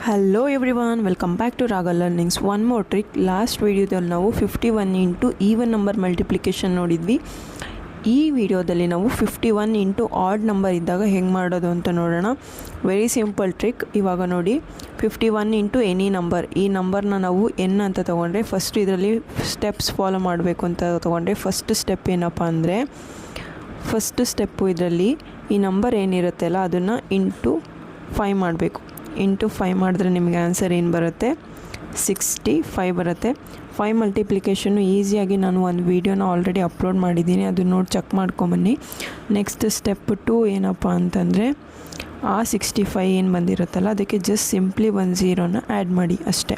Hello everyone, welcome back to Raga learnings. One more trick. Last ವೀಡಿಯೋದಲ್ಲಿ ನಾವು 51 into even number multiplication ನೋಡಿದ್ವಿ. ಈ ವಿಡಿಯೋದಲ್ಲಿ ನಾವು 51 ಇಂಟು ಆಡ್ ನಂಬರ್ ಇದ್ದಾಗ ಹೆಂಗೆ ಮಾಡೋದು ಅಂತ ನೋಡೋಣ. Very simple trick. ಇವಾಗ ನೋಡಿ, 51 ಇಂಟು ಎನಿ ನಂಬರ್. ಈ ನಂಬರ್ನ ನಾವು ಎನ್ ಅಂತ ತೊಗೊಂಡ್ರೆ ಫಸ್ಟ್ ಇದರಲ್ಲಿ ಸ್ಟೆಪ್ಸ್ ಫಾಲೋ ಮಾಡಬೇಕು ಅಂತ ತೊಗೊಂಡ್ರೆ ಫಸ್ಟ್ ಸ್ಟೆಪ್ ಏನಪ್ಪ ಅಂದರೆ, ಫಸ್ಟ್ ಸ್ಟೆಪ್ಪು ಇದರಲ್ಲಿ ಈ ನಂಬರ್ ಏನಿರುತ್ತಲ್ಲ ಅದನ್ನು ಇಂಟು 5 ಮಾಡಬೇಕು. ಇಂಟು 5 ಮಾಡಿದ್ರೆ ನಿಮಗೆ ಆನ್ಸರ್ ಏನು ಬರುತ್ತೆ? 65 ಬರುತ್ತೆ. 5 ಮಲ್ಟಿಪ್ಲಿಕೇಶನ್ನು ಈಸಿಯಾಗಿ ನಾನು ಒಂದು ವೀಡಿಯೋನ ಆಲ್ರೆಡಿ ಅಪ್ಲೋಡ್ ಮಾಡಿದ್ದೀನಿ, ಅದು ನೋಡಿ ಚೆಕ್ ಮಾಡ್ಕೊಂಬನ್ನಿ. ನೆಕ್ಸ್ಟ್ ಸ್ಟೆಪ್ 2 ಏನಪ್ಪ ಅಂತಂದರೆ, ಆ 65 ಏನು ಬಂದಿರುತ್ತಲ್ಲ ಅದಕ್ಕೆ ಜಸ್ಟ್ ಸಿಂಪ್ಲಿ 1 0ನ ಆ್ಯಡ್ ಮಾಡಿ ಅಷ್ಟೇ.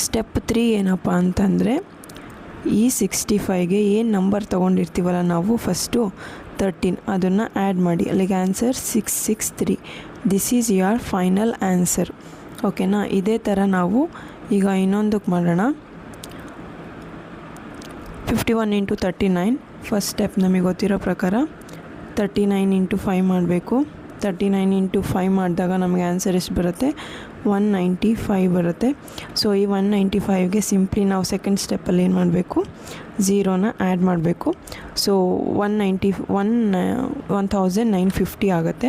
ಸ್ಟೆಪ್ 3 ಏನಪ್ಪ ಅಂತಂದರೆ, ಈ 65ಗೆ ಏನು ನಂಬರ್ ತೊಗೊಂಡಿರ್ತೀವಲ್ಲ ನಾವು ಫಸ್ಟು 13, ಅದನ್ನು ಆ್ಯಡ್ ಮಾಡಿ. ಅಲ್ಲಿಗೆ answer 663. This is your final answer. ಓಕೆನಾ? ಇದೇ ಥರ ನಾವು ಈಗ ಇನ್ನೊಂದಕ್ಕೆ ಮಾಡೋಣ. 51 ಇಂಟು 39. ಫಸ್ಟ್ ಸ್ಟೆಪ್ ನಮಗೆ ಗೊತ್ತಿರೋ ಪ್ರಕಾರ 39 ಇಂಟು 5 ಮಾಡಬೇಕು. 39 ಇಂಟು 5 ಮಾಡಿದಾಗ ನಮಗೆ ಆನ್ಸರ್ ಎಷ್ಟು ಬರುತ್ತೆ? 195 ಬರುತ್ತೆ. ಸೊ ಈ 195ಗೆ ಸಿಂಪ್ಲಿ ನಾವು ಸೆಕೆಂಡ್ ಸ್ಟೆಪ್ಪಲ್ಲಿ ಏನು ಮಾಡಬೇಕು? 0ನ ಆ್ಯಡ್ ಮಾಡಬೇಕು. ಸೊ 1950 ಆಗುತ್ತೆ.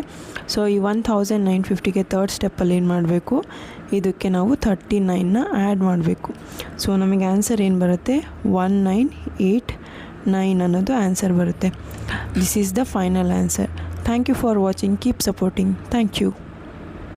ಸೊ ಈ 1950ಗೆ ತರ್ಡ್ ಸ್ಟೆಪ್ಪಲ್ಲಿ ಏನು ಮಾಡಬೇಕು? ಇದಕ್ಕೆ ನಾವು 39ನ ಆ್ಯಡ್ ಮಾಡಬೇಕು. ಸೊ ನಮಗೆ ಆನ್ಸರ್ ಏನು ಬರುತ್ತೆ? 1989 ಅನ್ನೋದು ಆನ್ಸರ್ ಬರುತ್ತೆ. This is the final answer. Thank you for watching. Keep supporting. Thank you.